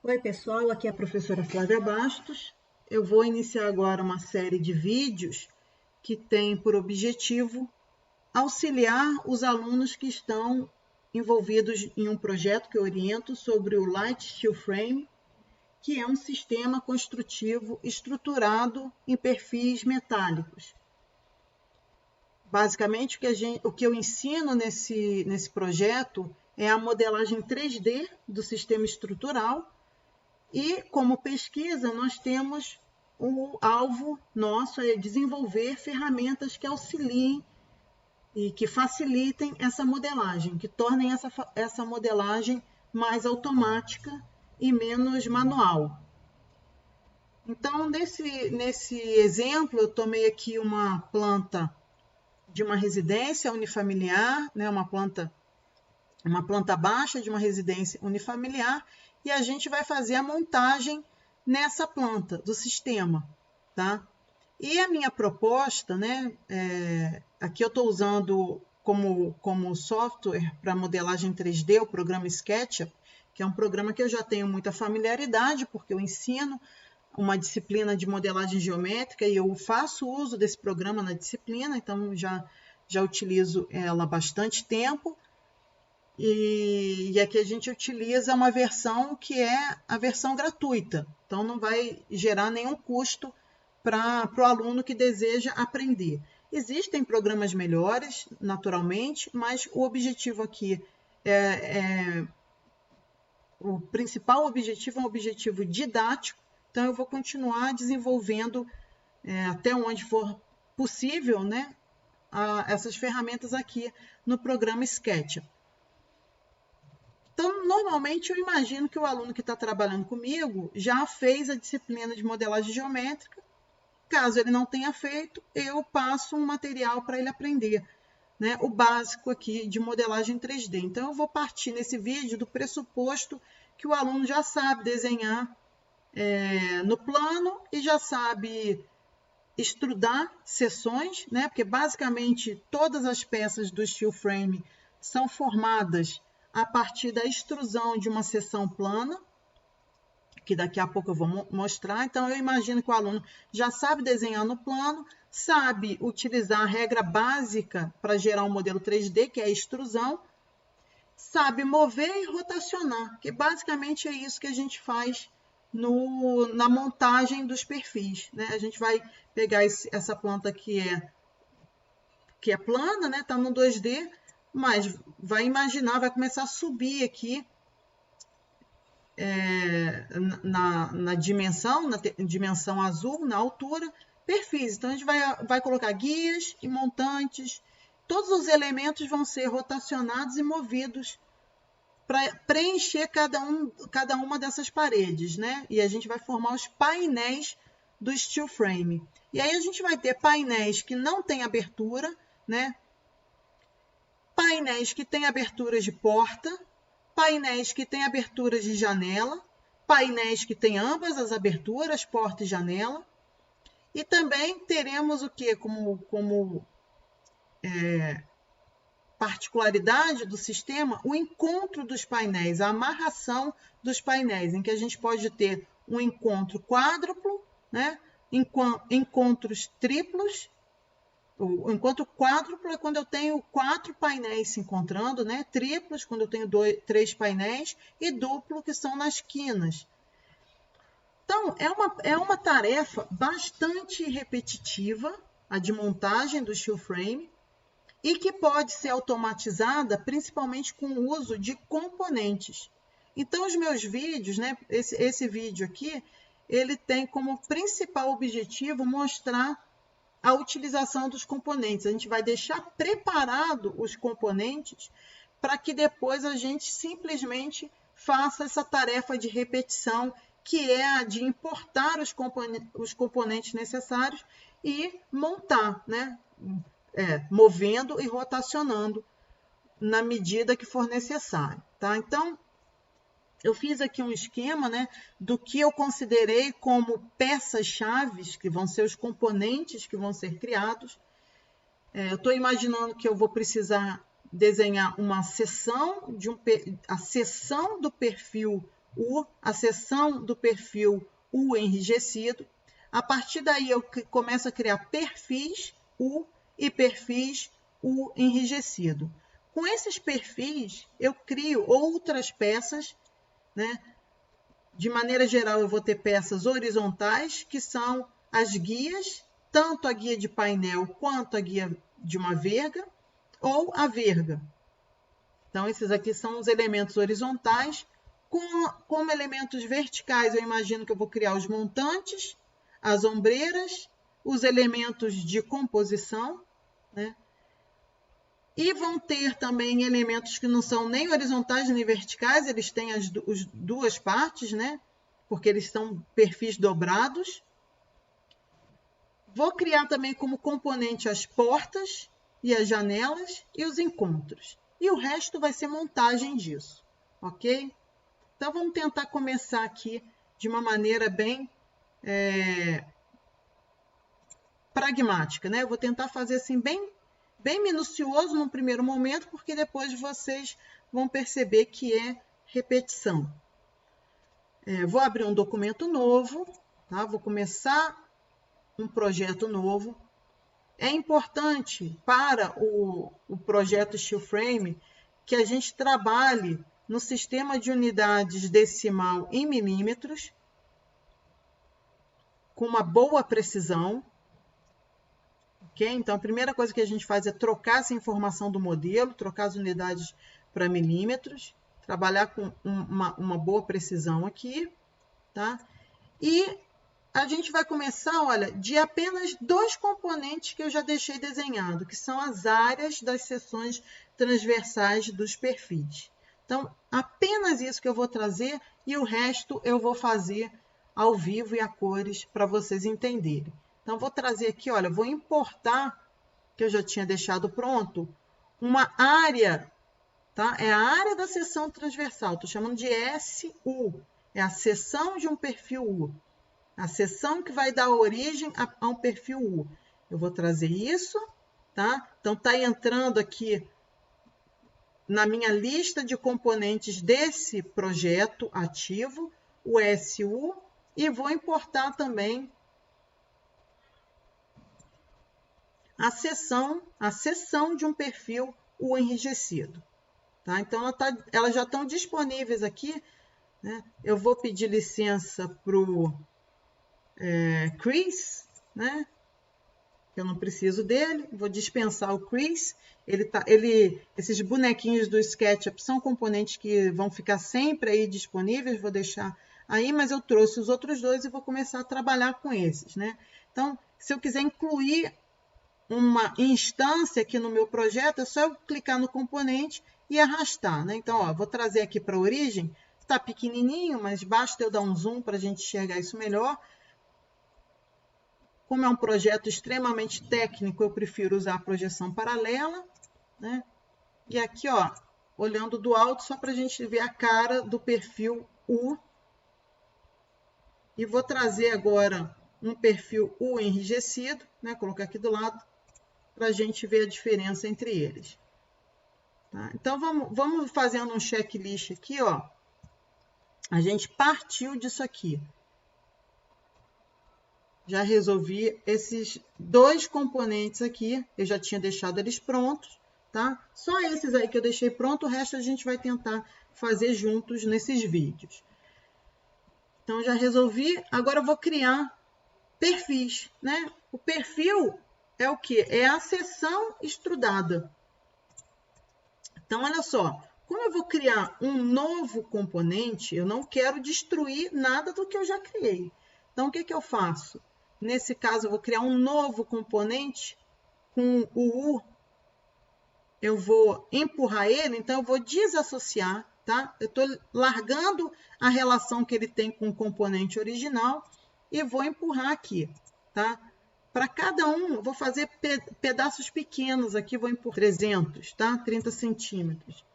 Oi, pessoal, aqui é a professora Flávia Bastos. Eu vou iniciar agora uma série de vídeos que tem por objetivo auxiliar os alunos que estão envolvidos em um projeto que eu oriento sobre o Light Steel Frame, que é um sistema construtivo estruturado em perfis metálicos. Basicamente, o que eu ensino nesse projeto é a modelagem 3D do sistema estrutural. E, como pesquisa, nós temos o alvo nosso é desenvolver ferramentas que auxiliem e que facilitem essa modelagem, que tornem essa modelagem mais automática e menos manual. Então, nesse exemplo, eu tomei aqui uma planta de uma residência unifamiliar, né, uma planta baixa de uma residência unifamiliar, e a gente vai fazer a montagem nessa planta do sistema, tá? E a minha proposta, né, aqui eu estou usando como software para modelagem 3D o programa SketchUp, que é um programa que eu já tenho muita familiaridade, porque eu ensino uma disciplina de modelagem geométrica e eu faço uso desse programa na disciplina, então já utilizo ela há bastante tempo. E aqui a gente utiliza uma versão que é a versão gratuita, então não vai gerar nenhum custo para o aluno que deseja aprender. Existem programas melhores, naturalmente, mas o objetivo aqui o principal objetivo é um objetivo didático, então eu vou continuar desenvolvendo até onde for possível, né, essas ferramentas aqui no programa SketchUp. Então, normalmente, eu imagino que o aluno que está trabalhando comigo já fez a disciplina de modelagem geométrica. Caso ele não tenha feito, eu passo um material para ele aprender, né, o básico aqui de modelagem 3D. Então, eu vou partir nesse vídeo do pressuposto que o aluno já sabe desenhar no plano e já sabe extrudar seções, né, porque basicamente todas as peças do steel frame são formadas a partir da extrusão de uma seção plana, que daqui a pouco eu vou mostrar. Então, eu imagino que o aluno já sabe desenhar no plano, sabe utilizar a regra básica para gerar um modelo 3D, que é a extrusão, sabe mover e rotacionar, que basicamente é isso que a gente faz na montagem dos perfis, né? A gente vai pegar essa planta que é plana, né? Está no 2D, mas vai imaginar, vai começar a subir aqui na dimensão azul, na altura, perfis. Então, a gente vai colocar guias e montantes. Todos os elementos vão ser rotacionados e movidos para preencher cada uma dessas paredes, né? E a gente vai formar os painéis do steel frame. E aí a gente vai ter painéis que não têm abertura, né? Painéis que têm aberturas de porta, painéis que têm aberturas de janela, painéis que têm ambas as aberturas, porta e janela. E também teremos o que como particularidade do sistema, o encontro dos painéis, a amarração dos painéis, em que a gente pode ter um encontro quádruplo, né? Encontros triplos. O encontro quádruplo é quando eu tenho 4 painéis se encontrando, né? Triplos, quando eu tenho 3 painéis, e duplo, que são nas quinas. Então, é uma tarefa bastante repetitiva, a de montagem do steel frame, e que pode ser automatizada principalmente com o uso de componentes. Então, os meus vídeos, né? Esse vídeo aqui, ele tem como principal objetivo mostrar a utilização dos componentes. A gente vai deixar preparado os componentes para que depois a gente simplesmente faça essa tarefa de repetição, que é a de importar os componentes necessários e montar, né? Movendo e rotacionando na medida que for necessário, tá? Então, eu fiz aqui um esquema, né, do que eu considerei como peças-chave, que vão ser os componentes que vão ser criados. Eu estou imaginando que eu vou precisar desenhar uma seção, a seção do perfil U, a seção do perfil U enrijecido. A partir daí, eu começo a criar perfis U e perfis U enrijecido. Com esses perfis, eu crio outras peças, né? De maneira geral, eu vou ter peças horizontais, que são as guias, tanto a guia de painel quanto a guia de uma verga, ou a verga. Então, esses aqui são os elementos horizontais. Como elementos verticais, eu imagino que eu vou criar os montantes, as ombreiras, os elementos de composição, né? E vão ter também elementos que não são nem horizontais nem verticais, eles têm as duas partes, né? Porque eles são perfis dobrados. Vou criar também como componente as portas e as janelas e os encontros. E o resto vai ser montagem disso, ok? Então, vamos tentar começar aqui de uma maneira bem pragmática, né? Eu vou tentar fazer assim bem minucioso no primeiro momento, porque depois vocês vão perceber que é repetição. Vou abrir um documento novo, tá? Vou começar um projeto novo. É importante para o projeto SteelFrame que a gente trabalhe no sistema de unidades decimal em milímetros, com uma boa precisão. Okay? Então, a primeira coisa que a gente faz é trocar essa informação do modelo, trocar as unidades para milímetros, trabalhar com uma boa precisão aqui, tá? E a gente vai começar, olha, de apenas 2 componentes que eu já deixei desenhado, que são as áreas das seções transversais dos perfis. Então, apenas isso que eu vou trazer e o resto eu vou fazer ao vivo e a cores para vocês entenderem. Então, vou trazer aqui, olha, vou importar, que eu já tinha deixado pronto, uma área, tá? É a área da seção transversal, estou chamando de SU, é a seção de um perfil U, a seção que vai dar origem a um perfil U. Eu vou trazer isso, tá? Então, está entrando aqui na minha lista de componentes desse projeto ativo, o SU, e vou importar também a seção de um perfil U enrijecido. Tá? Então, elas já estão disponíveis aqui, né? Eu vou pedir licença para o Chris, né? Eu não preciso dele, vou dispensar o Chris. Esses bonequinhos do SketchUp são componentes que vão ficar sempre aí disponíveis, vou deixar aí, mas eu trouxe os outros 2 e vou começar a trabalhar com esses, né? Então, se eu quiser incluir uma instância aqui no meu projeto, é só eu clicar no componente e arrastar, né? Então, ó, vou trazer aqui para a origem, está pequenininho, mas basta eu dar um zoom para a gente enxergar isso melhor. Como é um projeto extremamente técnico, eu prefiro usar a projeção paralela, né? E aqui, ó, olhando do alto, só para a gente ver a cara do perfil U. E vou trazer agora um perfil U enrijecido, né? Colocar aqui do lado, para a gente ver a diferença entre eles. Tá? Então, vamos fazendo um checklist aqui, ó. A gente partiu disso aqui. Já resolvi esses 2 componentes aqui, eu já tinha deixado eles prontos, tá? Só esses aí que eu deixei pronto, o resto a gente vai tentar fazer juntos nesses vídeos. Então, já resolvi, agora eu vou criar perfis, né? O perfil é o quê? É a seção extrudada. Então, olha só, como eu vou criar um novo componente, eu não quero destruir nada do que eu já criei. Então, o que que eu faço? Nesse caso, eu vou criar um novo componente com o U. Eu vou empurrar ele, então eu vou desassociar, tá? Eu estou largando a relação que ele tem com o componente original e vou empurrar aqui, tá? Para cada um, eu vou fazer pedaços pequenos aqui, vou empurrar 300, tá? 30 centímetros.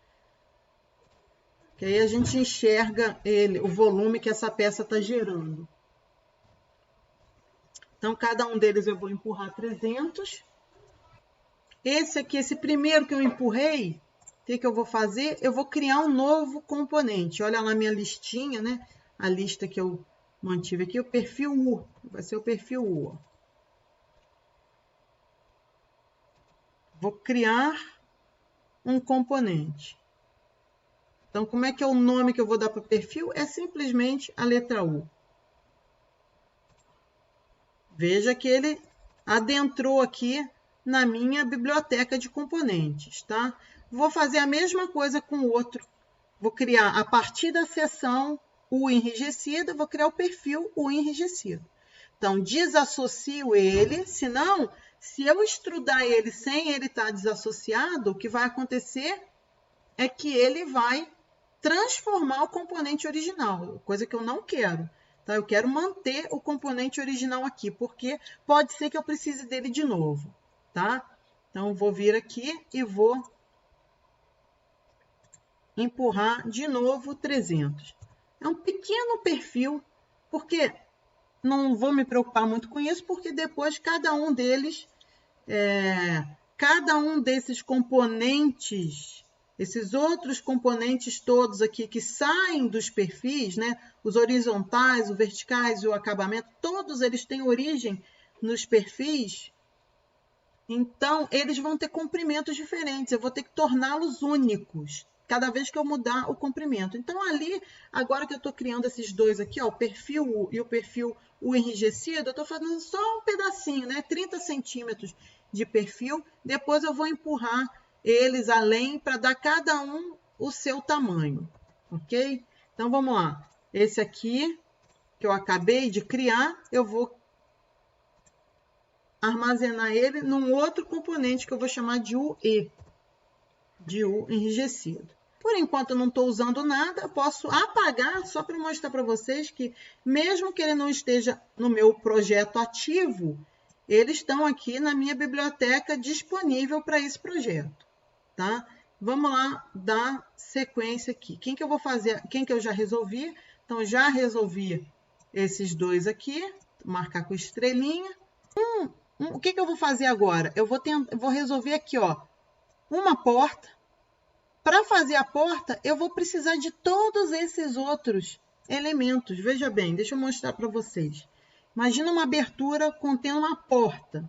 Que aí a gente enxerga o volume que essa peça está gerando. Então, cada um deles eu vou empurrar 300. Esse aqui, esse primeiro que eu empurrei, O que eu vou fazer? Eu vou criar um novo componente. Olha lá minha listinha, né? A lista que eu mantive aqui, o perfil U. Vai ser o perfil U. Vou criar um componente. Então, como é que é o nome que eu vou dar para o perfil? É simplesmente a letra U. Veja que ele adentrou aqui na minha biblioteca de componentes, tá? Vou fazer a mesma coisa com o outro. Vou criar, a partir da seção U enrijecida, vou criar o perfil U enrijecido. Então, desassocio ele, senão, se eu extrudar ele sem ele estar desassociado, o que vai acontecer é que ele vai transformar o componente original, coisa que eu não quero. Tá? Eu quero manter o componente original aqui, porque pode ser que eu precise dele de novo. Tá? Então, vou vir aqui e vou empurrar de novo 300. É um pequeno perfil, porque não vou me preocupar muito com isso, porque depois cada um deles, cada um desses componentes, esses outros componentes todos aqui que saem dos perfis, né? Os horizontais, os verticais e o acabamento, todos eles têm origem nos perfis. Então, eles vão ter comprimentos diferentes. Eu vou ter que torná-los únicos cada vez que eu mudar o comprimento. Então, ali, agora que eu estou criando esses dois aqui, ó, o perfil U e o perfil U enrijecido, eu estou fazendo só um pedacinho, né? 30 centímetros de perfil. Depois eu vou empurrar eles além para dar cada um o seu tamanho, ok? Então, vamos lá. Esse aqui, que eu acabei de criar, eu vou armazenar ele num outro componente que eu vou chamar de UE, de U enrijecido. Por enquanto eu não estou usando nada, eu posso apagar só para mostrar para vocês que mesmo que ele não esteja no meu projeto ativo, eles estão aqui na minha biblioteca disponível para esse projeto, tá? Vamos lá dar sequência aqui. Quem que eu vou fazer? Quem que eu já resolvi? Então, já resolvi esses dois aqui, vou marcar com estrelinha. O que eu vou fazer agora? Eu vou resolver aqui, ó, uma porta. Para fazer a porta, eu vou precisar de todos esses outros elementos. Veja bem, deixa eu mostrar para vocês. Imagina uma abertura contendo uma porta.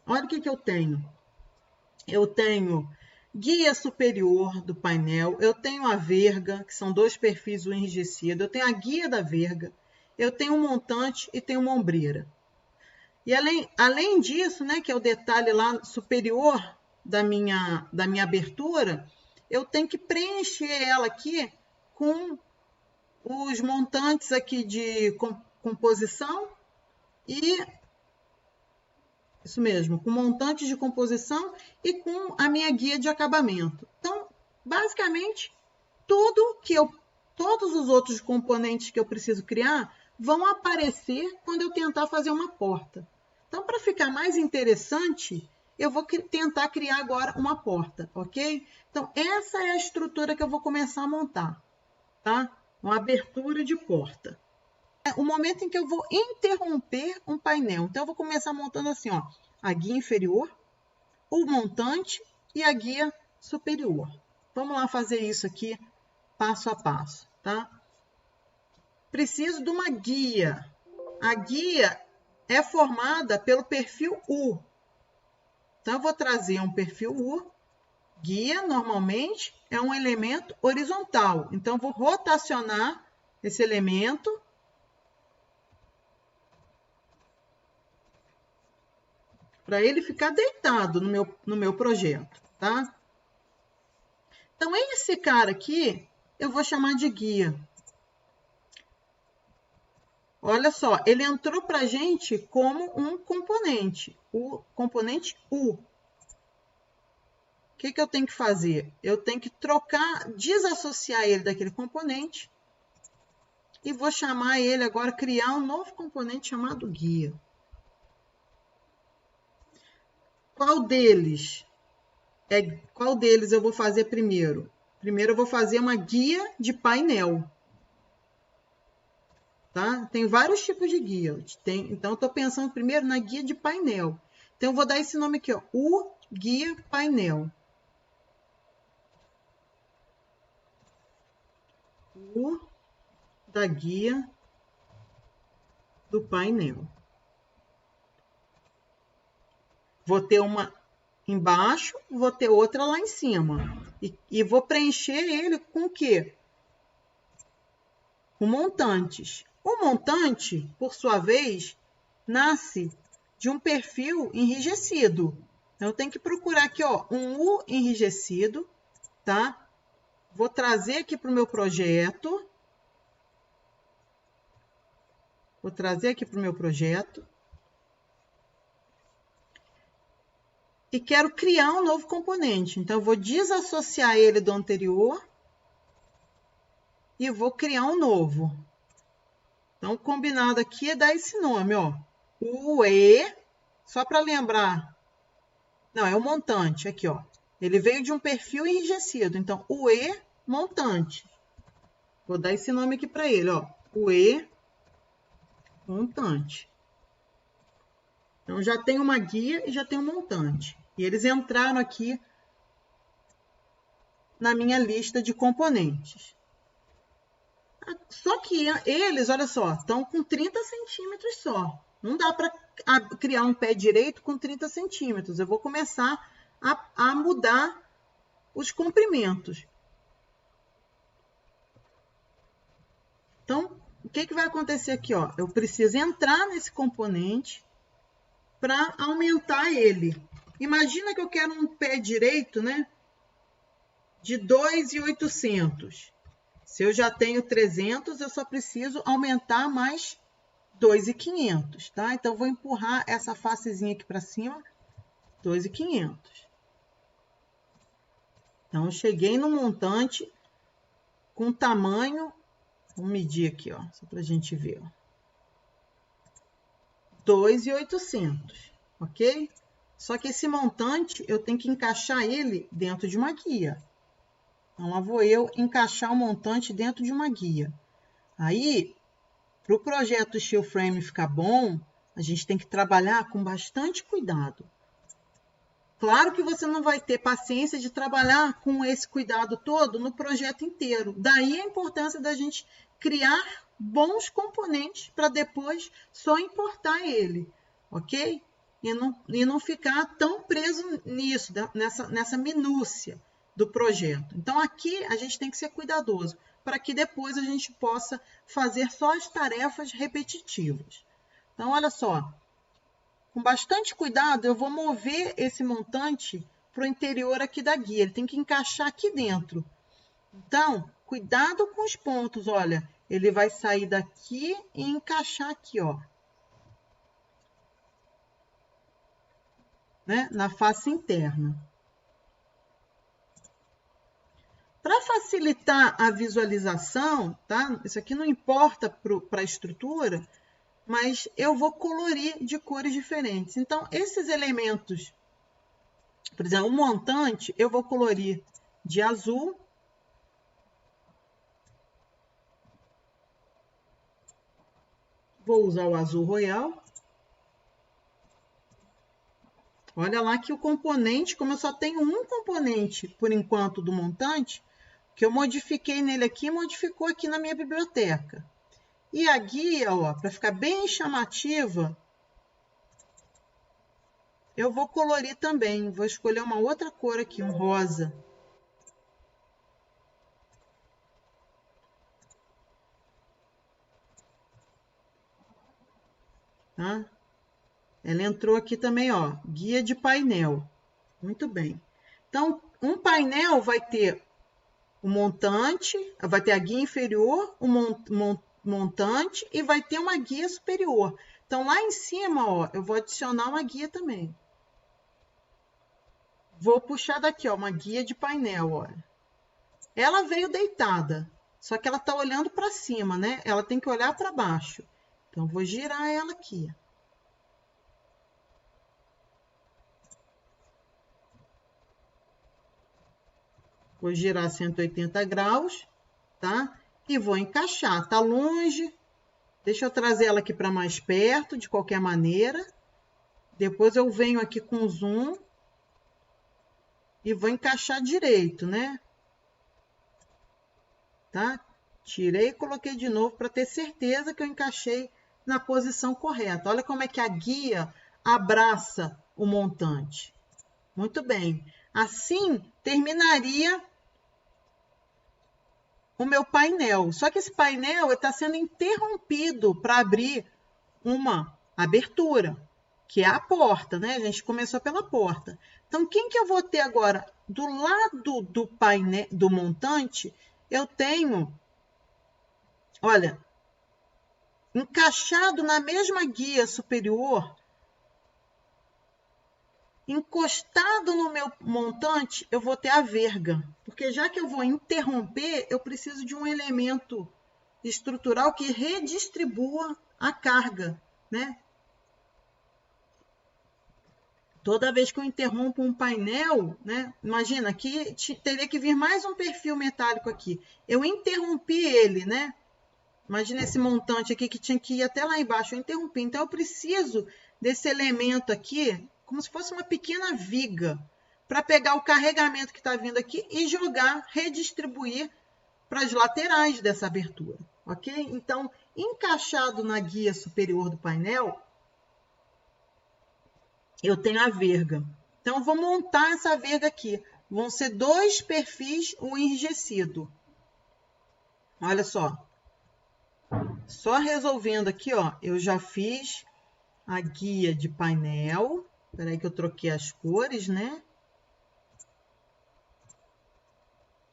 Olha o que eu tenho. Eu tenho guia superior do painel, eu tenho a verga, que são dois perfis U enrijecido, eu tenho a guia da verga, eu tenho um montante e tenho uma ombreira. E além disso, né, que é o detalhe lá superior da minha abertura, eu tenho que preencher ela aqui com os montantes aqui de composição e isso mesmo, com montantes de composição e com a minha guia de acabamento. Então, basicamente, todos os outros componentes que eu preciso criar vão aparecer quando eu tentar fazer uma porta. Então, para ficar mais interessante, eu vou tentar criar agora uma porta, ok? Então, essa é a estrutura que eu vou começar a montar, tá? Uma abertura de porta. É o momento em que eu vou interromper um painel. Então, eu vou começar montando assim, ó, a guia inferior, o montante e a guia superior. Vamos lá fazer isso aqui passo a passo, tá? Preciso de uma guia. A guia é formada pelo perfil U. Então, eu vou trazer um perfil U. Guia, normalmente, é um elemento horizontal. Então, eu vou rotacionar esse elemento para ele ficar deitado no meu projeto, tá? Então, esse cara aqui, eu vou chamar de guia. Olha só, ele entrou para a gente como um componente, o componente U. O que eu tenho que fazer? Eu tenho que desassociar ele daquele componente e vou chamar ele agora, criar um novo componente chamado guia. Qual deles eu vou fazer primeiro? Primeiro eu vou fazer uma guia de painel. Tá? Tem vários tipos de guia. Então, eu estou pensando primeiro na guia de painel. Então, eu vou dar esse nome aqui, ó, o guia painel. U da guia do painel. Vou ter uma embaixo, vou ter outra lá em cima. E vou preencher ele com o quê? Com montantes. O montante, por sua vez, nasce de um perfil enrijecido. Então, eu tenho que procurar aqui, ó, um U enrijecido, tá? Vou trazer aqui para o meu projeto. Vou trazer aqui para o meu projeto. E quero criar um novo componente. Então, eu vou desassociar ele do anterior e vou criar um novo. Então, o combinado aqui é dar esse nome, ó. UE, só para lembrar. Não, é o montante, aqui, ó. Ele veio de um perfil enrijecido. Então, UE montante. Vou dar esse nome aqui para ele, ó. UE montante. Então, já tem uma guia e já tem um montante. E eles entraram aqui na minha lista de componentes. Só que eles, olha só, estão com 30 centímetros só. Não dá para criar um pé direito com 30 centímetros. Eu vou começar a mudar os comprimentos. Então, o que vai acontecer aqui? Ó? Eu preciso entrar nesse componente para aumentar ele. Imagina que eu quero um pé direito, né? De 2.800. Se eu já tenho 300, eu só preciso aumentar mais 2.500, tá? Então, vou empurrar essa facezinha aqui para cima, 2.500. Então, eu cheguei no montante com tamanho, vamos medir aqui, ó, só para a gente ver, ó. 2.800, ok? Só que esse montante, eu tenho que encaixar ele dentro de uma guia. Então, lá vou eu encaixar o montante dentro de uma guia. Aí, para o projeto Steel Frame ficar bom, a gente tem que trabalhar com bastante cuidado. Claro que você não vai ter paciência de trabalhar com esse cuidado todo no projeto inteiro. Daí a importância da gente criar bons componentes para depois só importar ele, ok? E não ficar tão preso nisso, nessa minúcia do projeto. Então, aqui a gente tem que ser cuidadoso, para que depois a gente possa fazer só as tarefas repetitivas. Então, olha só, com bastante cuidado, eu vou mover esse montante para o interior aqui da guia. Ele tem que encaixar aqui dentro. Então, cuidado com os pontos, olha, ele vai sair daqui e encaixar aqui, ó. Né? Na face interna. Para facilitar a visualização, tá? Isso aqui não importa para a estrutura, mas eu vou colorir de cores diferentes. Então, esses elementos, por exemplo, o montante, eu vou colorir de azul. Vou usar o azul royal. Olha lá que o componente, como eu só tenho um componente, por enquanto, do montante, que eu modifiquei nele aqui, modificou aqui na minha biblioteca. E a guia, ó, para ficar bem chamativa, eu vou colorir também. Vou escolher uma outra cor aqui, um rosa. Tá? Ela entrou aqui também, ó, guia de painel. Muito bem. Então, um painel vai ter o montante, vai ter a guia inferior, o montante e vai ter uma guia superior. Então, lá em cima, ó, eu vou adicionar uma guia também. Vou puxar daqui, ó, uma guia de painel, olha. Ela veio deitada, só que ela está olhando para cima, né? Ela tem que olhar para baixo. Então, vou girar ela aqui. Vou girar 180 graus, tá? E vou encaixar. Tá longe. Deixa eu trazer ela aqui para mais perto, de qualquer maneira. Depois eu venho aqui com zoom e vou encaixar direito, né? Tá? Tirei e coloquei de novo para ter certeza que eu encaixei na posição correta. Olha como é que a guia abraça o montante. Muito bem. Assim, terminaria o meu painel. Só que esse painel está sendo interrompido para abrir uma abertura, que é a porta, né? A gente começou pela porta. Então, quem que eu vou ter agora? Do lado do painel, do montante, eu tenho, olha, encaixado na mesma guia superior, encostado no meu montante, eu vou ter a verga. Porque já que eu vou interromper, eu preciso de um elemento estrutural que redistribua a carga, né? Toda vez que eu interrompo um painel, né? Imagina que teria que vir mais um perfil metálico aqui. Eu interrompi ele, né? Imagina esse montante aqui que tinha que ir até lá embaixo. Eu interrompi. Então, eu preciso desse elemento aqui, como se fosse uma pequena viga, para pegar o carregamento que está vindo aqui e jogar, redistribuir para as laterais dessa abertura. Ok? Então, encaixado na guia superior do painel, eu tenho a verga. Então, eu vou montar essa verga aqui. Vão ser 2 perfis o enrijecido. Olha só. Só resolvendo aqui, ó, eu já fiz a guia de painel. Espera aí que eu troquei as cores, né?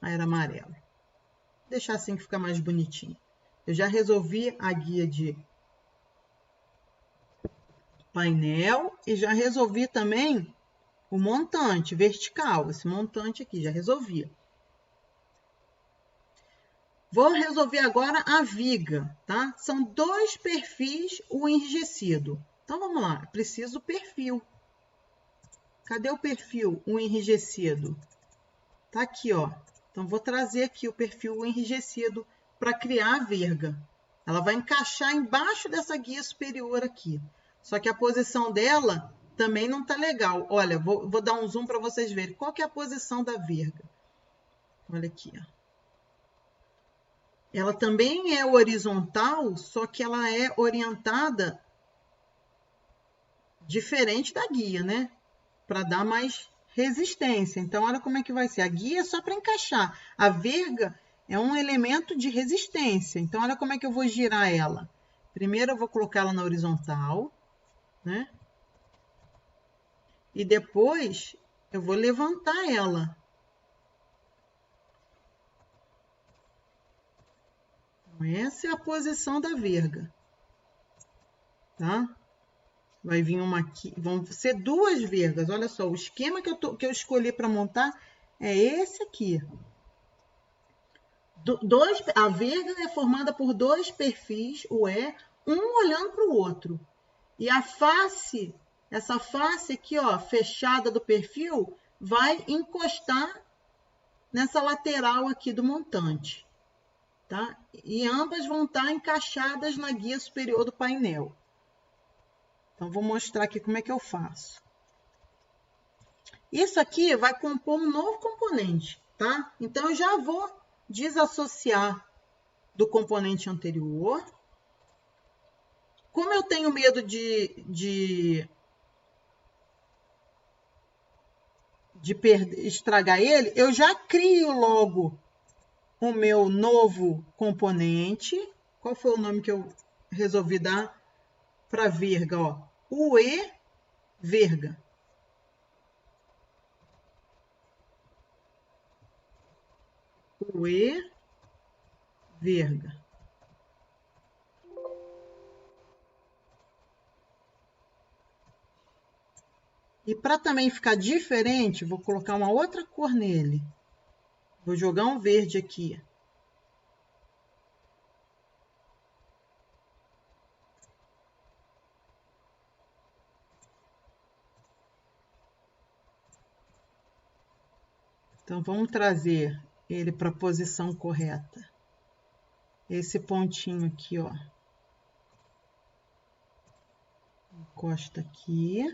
Aí era amarelo. Vou deixar assim que fica mais bonitinho. Eu já resolvi a guia de painel e já resolvi também o montante vertical. Esse montante aqui, já resolvi. Vou resolver agora a viga, tá? São 2 perfis o enrijecido. Então, vamos lá. Preciso do perfil. Cadê o perfil o enrijecido? Tá aqui, ó. Então, vou trazer aqui o perfil enrijecido para criar a verga. Ela vai encaixar embaixo dessa guia superior aqui. Só que a posição dela também não tá legal. Olha, vou dar um zoom para vocês verem. Qual que é a posição da verga? Olha aqui, ó. Ela também é horizontal, só que ela é orientada diferente da guia, né? Para dar mais resistência. Então, olha como é que vai ser. A guia é só para encaixar. A verga é um elemento de resistência. Então, olha como é que eu vou girar ela. Primeiro, eu vou colocar ela na horizontal, né? E depois, eu vou levantar ela. Então, essa é a posição da verga, tá? Vai vir uma aqui, vão ser 2 vergas. Olha só, o esquema que eu escolhi para montar é esse aqui. A verga é formada por 2 perfis, um olhando para o outro. E a face, essa face aqui, ó, fechada do perfil, vai encostar nessa lateral aqui do montante, tá? E ambas vão estar encaixadas na guia superior do painel. Então, vou mostrar aqui como é que eu faço. Isso aqui vai compor um novo componente, tá? Então, eu já vou desassociar do componente anterior. Como eu tenho medo de estragar ele, eu já crio logo o meu novo componente. Qual foi o nome que eu resolvi dar para verga? Ó, UE verga. UE verga. E para também ficar diferente, vou colocar uma outra cor nele. Vou jogar um verde aqui. Então, vamos trazer ele para a posição correta. Esse pontinho aqui, ó. Encosta aqui.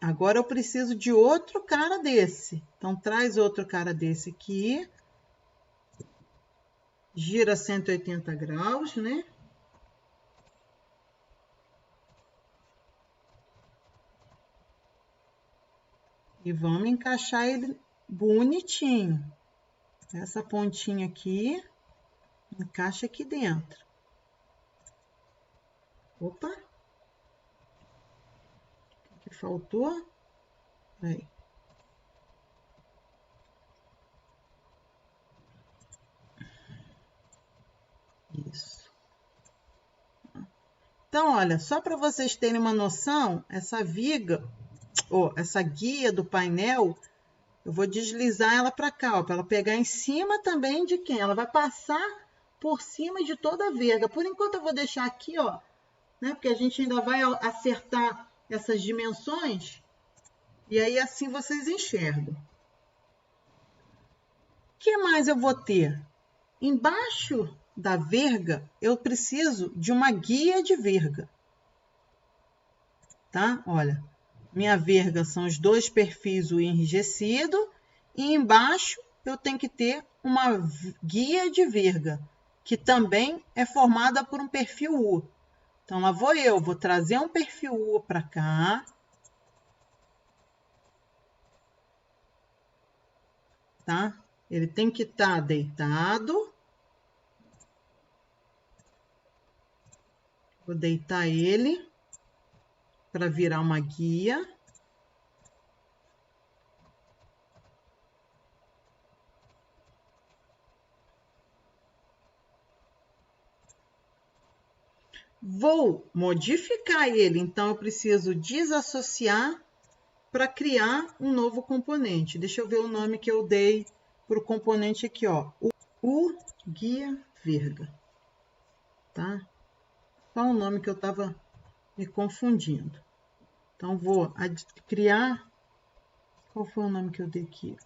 Agora eu preciso de outro cara desse. Então, traz outro cara desse aqui. Gira 180 graus, né? E vamos encaixar ele bonitinho. Essa pontinha aqui, encaixa aqui dentro. Opa! O que faltou? Aí. Isso. Então, olha, só para vocês terem uma noção, essa viga, ou essa guia do painel, eu vou deslizar ela para cá, para ela pegar em cima também de quem? Ela vai passar por cima de toda a verga. Por enquanto eu vou deixar aqui, ó, né? Porque a gente ainda vai acertar essas dimensões e aí assim vocês enxergam. O que mais eu vou ter? Embaixo da verga, eu preciso de uma guia de verga, tá? Olha, minha verga são os dois perfis U enrijecido e embaixo eu tenho que ter uma guia de verga, que também é formada por um perfil U. Então, lá vou trazer um perfil U para cá, tá? Ele tem que estar deitado. Vou deitar ele para virar uma guia. Vou modificar ele, então eu preciso desassociar para criar um novo componente. Deixa eu ver o nome que eu dei para o componente aqui, ó. O guia verga, tá? Qual o nome que eu estava me confundindo? Então, vou criar... Qual foi o nome que eu dei aqui?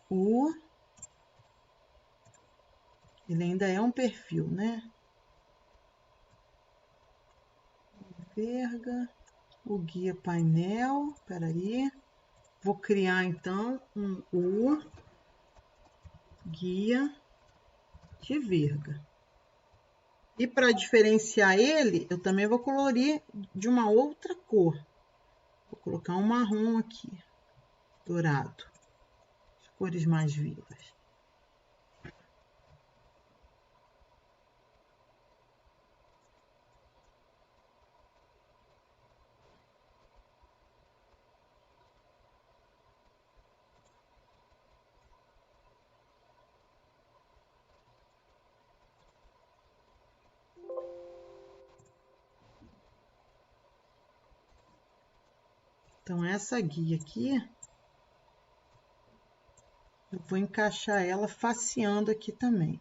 Ele ainda é um perfil, né? Verga, o guia painel, peraí. Vou criar, então, um guia de verga. E para diferenciar ele, eu também vou colorir de uma outra cor. Vou colocar um marrom aqui, dourado. As cores mais vivas. Então, essa guia aqui, eu vou encaixar ela faceando aqui também.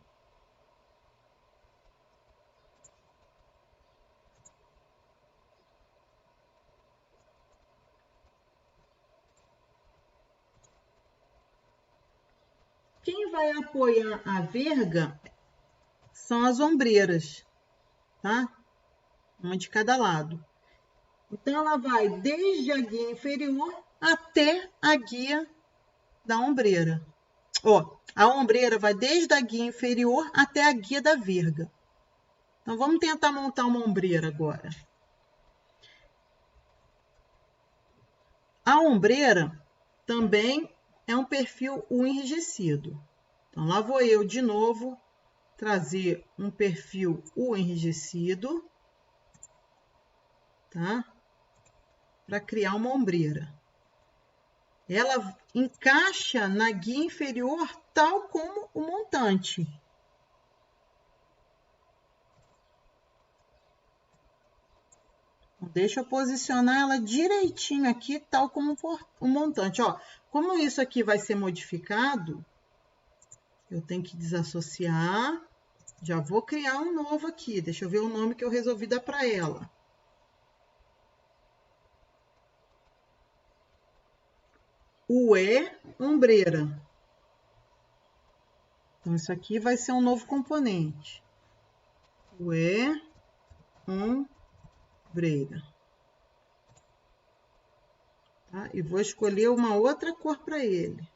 Quem vai apoiar a verga são as ombreiras, tá? Uma de cada lado. Então, ela vai desde a guia inferior até a guia da ombreira. Ó, a ombreira vai desde a guia inferior até a guia da verga. Então, vamos tentar montar uma ombreira agora. A ombreira também é um perfil U enrijecido. Então, lá vou eu de novo trazer um perfil U enrijecido, tá? Para criar uma ombreira. Ela encaixa na guia inferior tal como o montante. Deixa eu posicionar ela direitinho aqui, tal como o montante. Ó, como isso aqui vai ser modificado, eu tenho que desassociar. Já vou criar um novo aqui. Deixa eu ver o nome que eu resolvi dar para ela. UE ombreira. Então, isso aqui vai ser um novo componente. UE ombreira. tá? E vou escolher uma outra cor para ele.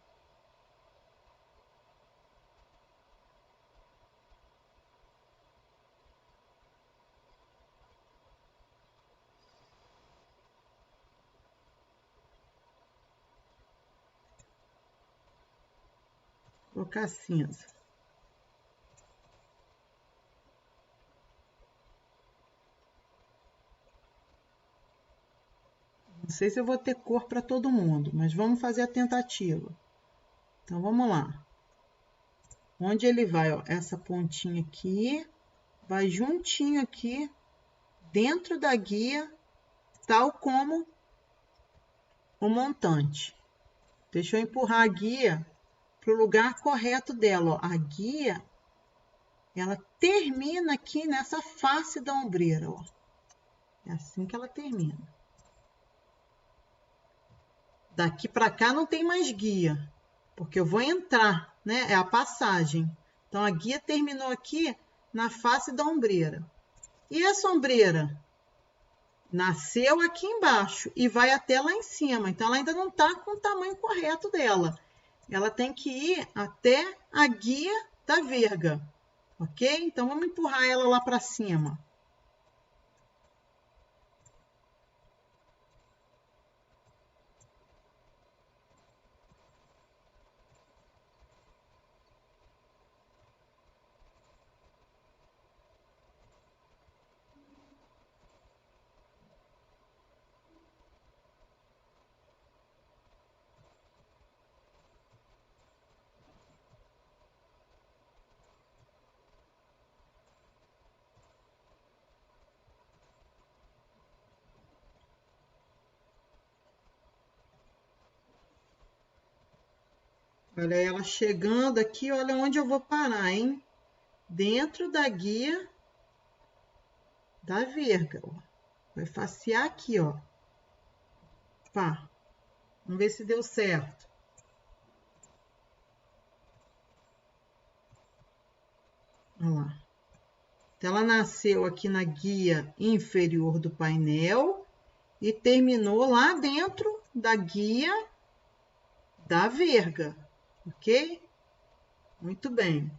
Vou colocar cinza. Não sei se eu vou ter cor para todo mundo, mas vamos fazer a tentativa. Então, vamos lá. Onde ele vai, ó, essa pontinha aqui, vai juntinho aqui, dentro da guia, tal como o montante. Deixa eu empurrar a guia para o lugar correto dela, ó. A guia, ela termina aqui nessa face da ombreira, ó. É assim que ela termina. Daqui para cá não tem mais guia, porque eu vou entrar, né? É a passagem. Então, a guia terminou aqui na face da ombreira. E essa ombreira nasceu aqui embaixo e vai até lá em cima. Então, ela ainda não está com o tamanho correto dela. Ela tem que ir até a guia da verga, ok? Então, vamos empurrar ela lá para cima. Olha ela chegando aqui, olha onde eu vou parar, hein? Dentro da guia da verga, ó. Vai facear aqui, ó. Pá. Vamos ver se deu certo. Olha lá. Então, ela nasceu aqui na guia inferior do painel e terminou lá dentro da guia da verga, ok? Muito bem.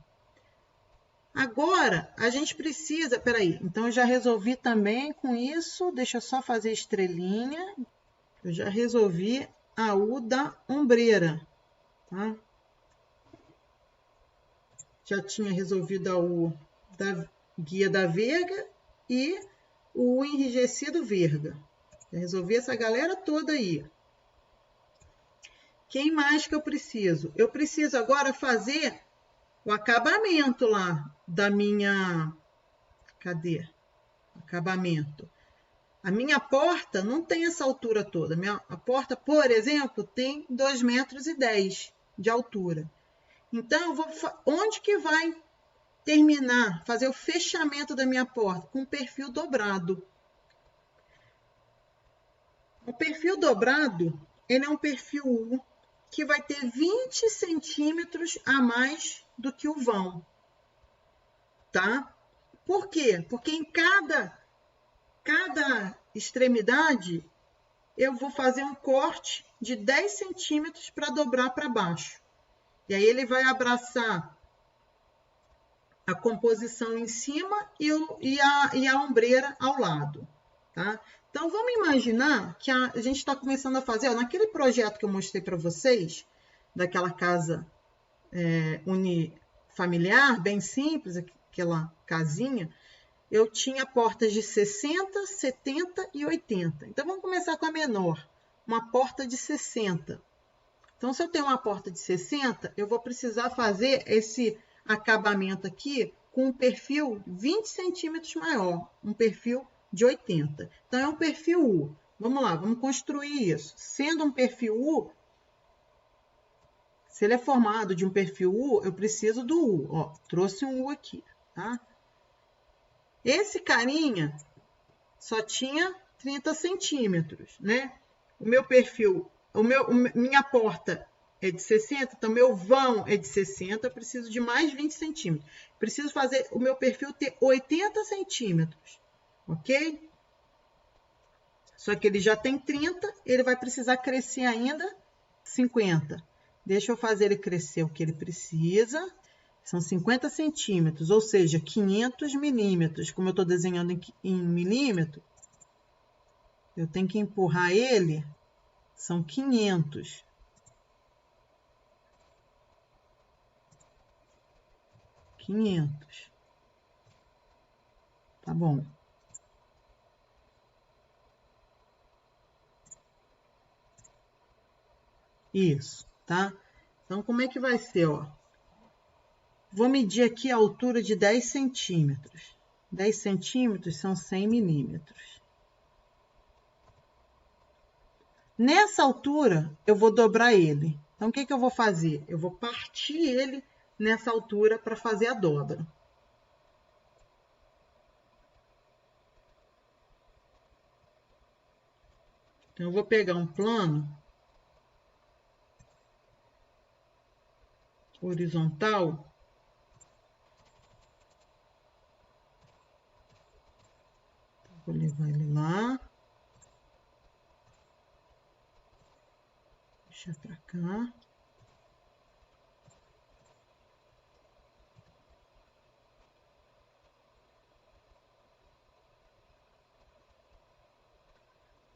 Agora, a gente precisa... Peraí, então eu já resolvi também com isso. Deixa eu só fazer estrelinha. Eu já resolvi a U da ombreira, tá? Já tinha resolvido a U da guia da verga e o enrijecido verga. Já resolvi essa galera toda aí. Quem mais que eu preciso? Eu preciso agora fazer o acabamento lá da minha... Cadê? Acabamento. A minha porta não tem essa altura toda. A porta, por exemplo, tem 2,10 metros de altura. Então, onde que vai terminar, fazer o fechamento da minha porta? Com o perfil dobrado. O perfil dobrado, ele é um perfil U que vai ter 20 centímetros a mais do que o vão, tá? Por quê? Porque em cada extremidade, eu vou fazer um corte de 10 centímetros para dobrar para baixo. E aí ele vai abraçar a composição em cima e a ombreira ao lado, tá? Então, vamos imaginar que a gente está começando a fazer, ó, naquele projeto que eu mostrei para vocês, daquela casa unifamiliar, bem simples, aquela casinha, eu tinha portas de 60, 70 e 80. Então, vamos começar com a menor, uma porta de 60. Então, se eu tenho uma porta de 60, eu vou precisar fazer esse acabamento aqui com um perfil 20 centímetros maior, um perfil de 80. Então, é um perfil U. Vamos lá, vamos construir isso. Sendo um perfil U, se ele é formado de um perfil U, eu preciso do U. Ó, trouxe um U aqui, tá? Esse carinha só tinha 30 centímetros, né? O meu perfil, minha porta é de 60, então meu vão é de 60, eu preciso de mais 20 centímetros. Preciso fazer o meu perfil ter 80 centímetros, ok? Só que ele já tem 30, ele vai precisar crescer ainda 50. Deixa eu fazer ele crescer o que ele precisa. São 50 centímetros, ou seja, 500 milímetros. Como eu estou desenhando em milímetro, eu tenho que empurrar ele, são 500. 500. Tá bom. Isso, tá? Então, como é que vai ser, ó? Vou medir aqui a altura de 10 centímetros. 10 centímetros são 100 milímetros. Nessa altura, eu vou dobrar ele. Então, o que que eu vou fazer? Eu vou partir ele nessa altura para fazer a dobra. Então, eu vou pegar um plano horizontal. Vou levar ele lá. Deixa pra cá.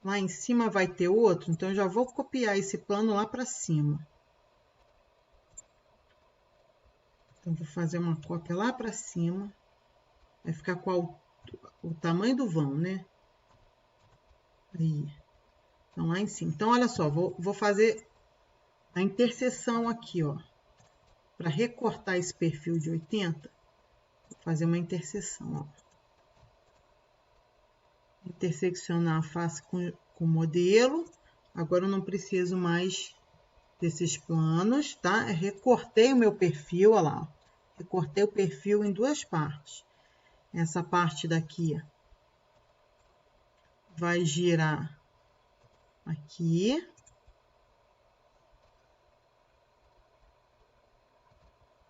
Lá em cima vai ter outro, então eu já vou copiar esse plano lá para cima. Então, vou fazer uma cópia lá para cima. Vai ficar com o tamanho do vão, né? Aí. Então, lá em cima. Então, olha só, vou fazer a interseção aqui, ó. Para recortar esse perfil de 80, vou fazer uma interseção, ó. Interseccionar a face com o modelo. Agora, eu não preciso mais desses planos, tá? Recortei o meu perfil, olha lá. Recortei o perfil em duas partes. Essa parte daqui vai girar aqui.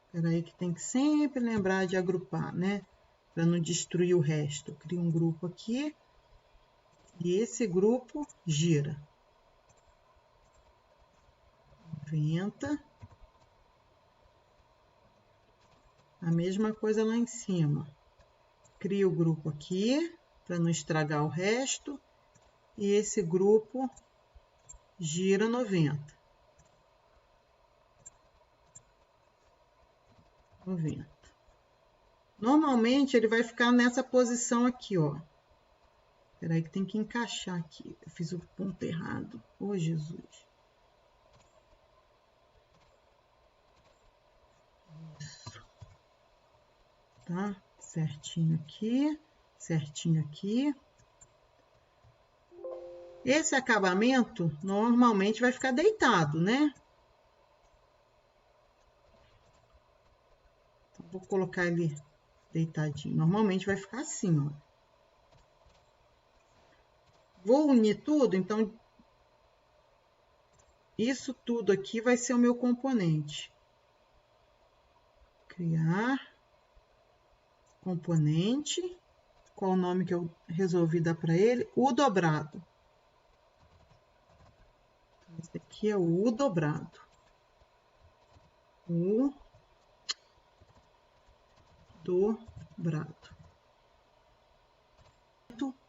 Espera aí que tem que sempre lembrar de agrupar, né? Para não destruir o resto. Eu crio um grupo aqui. E esse grupo gira. 90. A mesma coisa lá em cima. Crio o grupo aqui, para não estragar o resto. E esse grupo gira 90. 90. Normalmente, ele vai ficar nessa posição aqui, ó. Espera aí que tem que encaixar aqui. Eu fiz o ponto errado. Ô, Jesus. Isso. Tá? Certinho aqui. Certinho aqui. Esse acabamento, normalmente, vai ficar deitado, né? Então, vou colocar ele deitadinho. Normalmente, vai ficar assim, ó. Vou unir tudo, então, isso tudo aqui vai ser o meu componente. Criar componente. Qual o nome que eu resolvi dar para ele? U dobrado. Esse aqui é o U dobrado. U dobrado.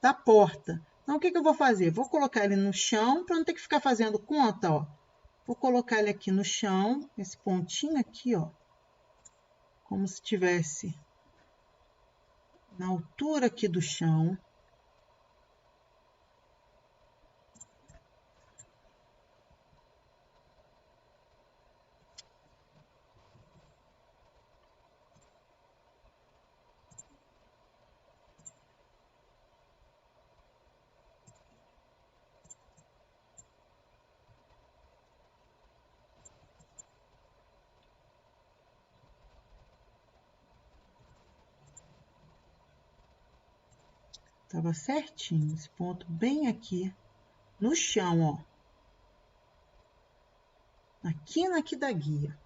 Da porta. Então, o que que eu vou fazer? Vou colocar ele no chão, para não ter que ficar fazendo conta, ó. Vou colocar ele aqui no chão, esse pontinho aqui, ó. Como se tivesse na altura aqui do chão. Tava certinho, esse ponto bem aqui no chão, ó. Na quina aqui da guia.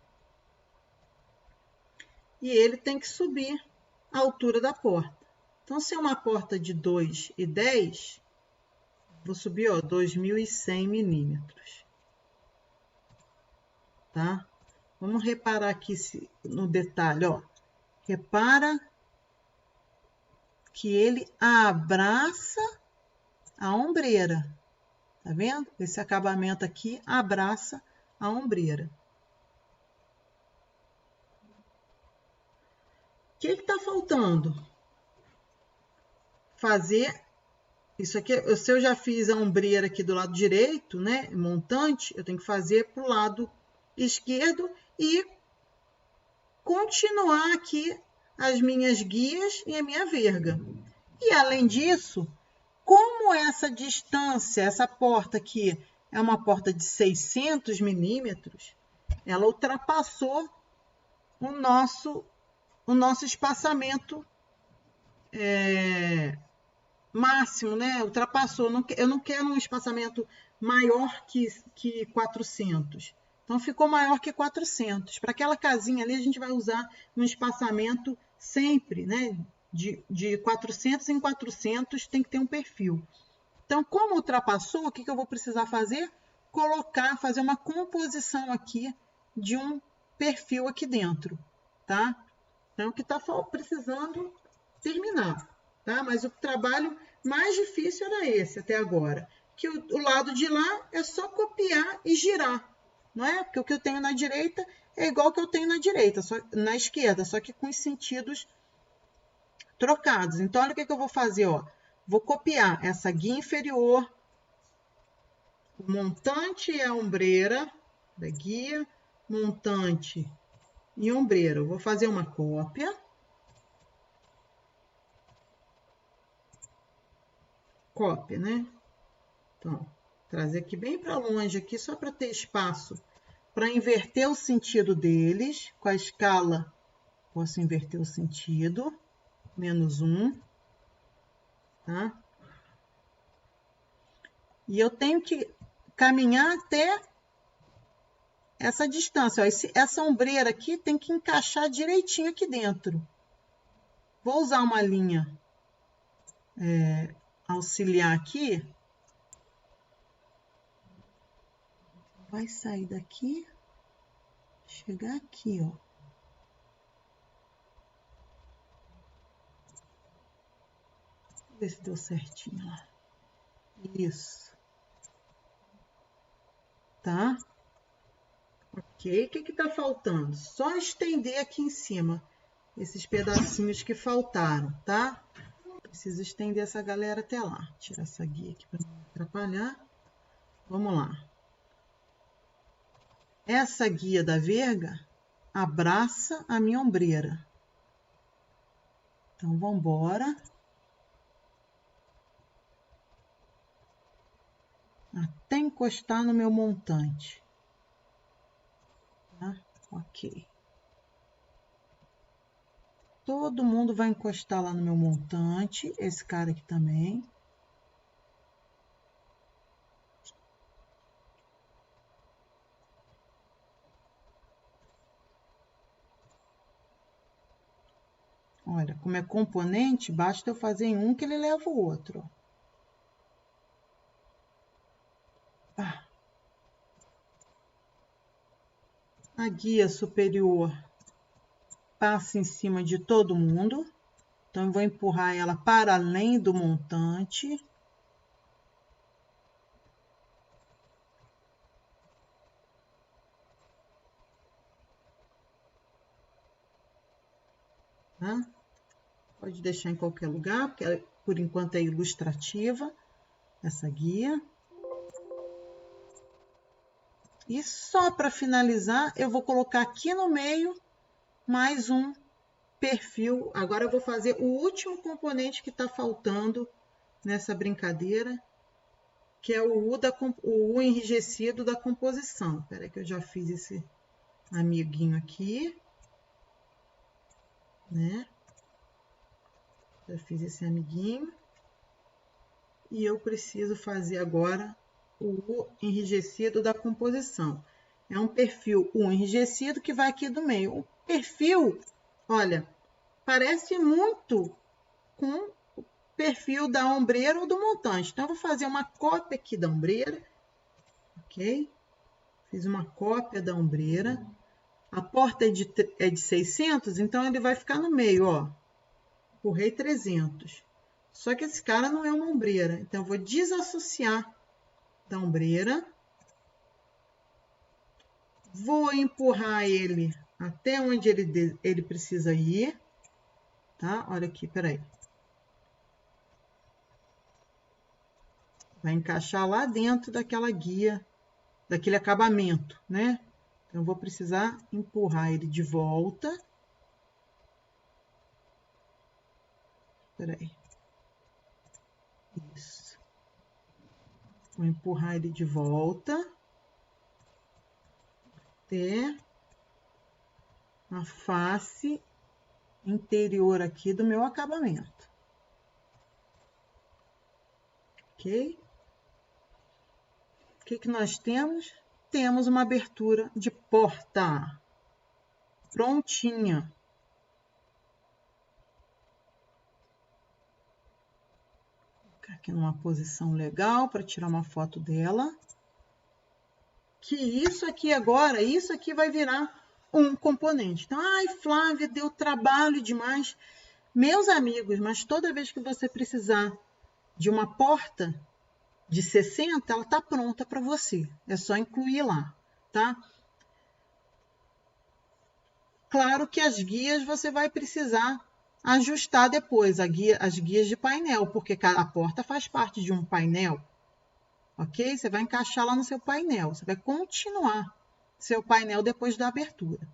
E ele tem que subir a altura da porta. Então, se é uma porta de 2,10, Vou subir, ó, 2.100 milímetros. Tá? Vamos reparar aqui no detalhe, ó. Repara que ele abraça a ombreira. Tá vendo? Esse acabamento aqui abraça a ombreira. O que está faltando? Fazer isso aqui. Se eu já fiz a ombreira aqui do lado direito, né? Montante, eu tenho que fazer para o lado esquerdo e continuar aqui as minhas guias e a minha verga. E além disso, como essa distância, essa porta aqui é uma porta de 600 milímetros, ela ultrapassou o nosso espaçamento máximo, né? Ultrapassou. Eu não quero um espaçamento maior que 400. Então, ficou maior que 400. Para aquela casinha ali, a gente vai usar um espaçamento sempre, né? De 400 em 400, tem que ter um perfil. Então, como ultrapassou, o que eu vou precisar fazer? Fazer uma composição aqui de um perfil aqui dentro, tá? Então, o que está precisando terminar, tá? Mas o trabalho mais difícil era esse até agora. Que o lado de lá é só copiar e girar, não é? Porque o que eu tenho na direita é igual ao que eu tenho na direita, na esquerda, só que com os sentidos trocados. Então, olha o que eu vou fazer, ó. Vou copiar essa guia inferior, o montante e a ombreira da guia, montante e ombreira. Eu vou fazer uma cópia. Cópia, né? Então, trazer aqui bem para longe aqui, só para ter espaço para inverter o sentido deles. Com a escala, posso inverter o sentido. -1. Tá? E eu tenho que caminhar até essa distância. Ó, essa ombreira aqui tem que encaixar direitinho aqui dentro. Vou usar uma linha auxiliar aqui. Vai sair daqui, chegar aqui, ó. Ver se deu certinho lá. Isso. Tá? Ok. O que tá faltando? Só estender aqui em cima esses pedacinhos que faltaram, tá? Preciso estender essa galera até lá. Tirar essa guia aqui para não atrapalhar. Vamos lá. Essa guia da verga abraça a minha ombreira. Então, vamos embora. Até encostar no meu montante. Tá? Ok. Todo mundo vai encostar lá no meu montante. Esse cara aqui também. Olha, como é componente, basta eu fazer em um que ele leva o outro. A guia superior passa em cima de todo mundo. Então, eu vou empurrar ela para além do montante. Tá? Pode deixar em qualquer lugar, porque ela, por enquanto é ilustrativa, essa guia. E só para finalizar, eu vou colocar aqui no meio mais um perfil. Agora eu vou fazer o último componente que está faltando nessa brincadeira, que é o U enrijecido da composição. Espera aí que eu já fiz esse amiguinho aqui, né? Já fiz esse amiguinho. E eu preciso fazer agora o U enrijecido da composição. É um perfil U enrijecido que vai aqui do meio. O perfil, olha, parece muito com o perfil da ombreira ou do montante. Então, eu vou fazer uma cópia aqui da ombreira, ok? Fiz uma cópia da ombreira. A porta é de 600, então ele vai ficar no meio, ó. Empurrei 300. Só que esse cara não é uma ombreira, então eu vou desassociar da ombreira. Vou empurrar ele até onde ele precisa ir, tá? Olha aqui, peraí. Vai encaixar lá dentro daquela guia, daquele acabamento, né? Então, eu vou precisar empurrar ele de volta. Peraí. Isso. Vou empurrar ele de volta até a face interior aqui do meu acabamento. Ok? O que que nós temos? Temos uma abertura de porta. Prontinha. Vou colocar aqui numa posição legal para tirar uma foto dela. Que isso aqui agora, isso aqui vai virar um componente. Então, ai, Flávia, deu trabalho demais. Meus amigos, mas toda vez que você precisar de uma porta de 60, ela está pronta para você. É só incluir lá, tá? Claro que as guias você vai precisar ajustar depois, as guias de painel, porque a porta faz parte de um painel, ok? Você vai encaixar lá no seu painel, você vai continuar seu painel depois da abertura.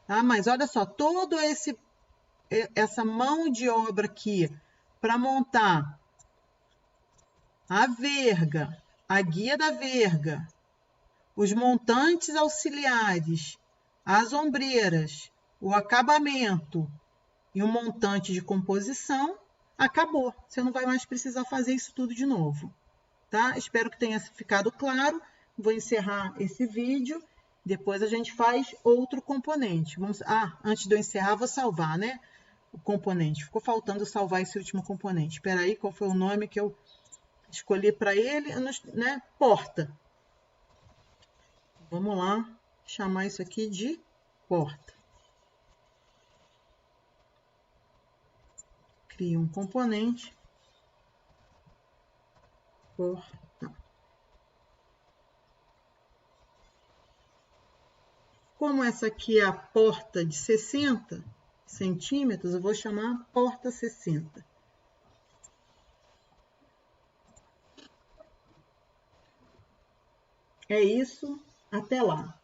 Tá? Mas olha só, essa mão de obra aqui para montar a verga, a guia da verga, os montantes auxiliares, as ombreiras, o acabamento e o montante de composição, acabou. Você não vai mais precisar fazer isso tudo de novo, tá? Espero que tenha ficado claro. Vou encerrar esse vídeo. Depois a gente faz outro componente. Antes de eu encerrar, vou salvar, né? O componente. Ficou faltando salvar esse último componente. Espera aí, qual foi o nome que eu escolhi para ele? Né? Porta. Vamos lá, chamar isso aqui de porta. Crio um componente. Porta. Como essa aqui é a porta de 60 centímetros, eu vou chamar porta 60. É isso, até lá.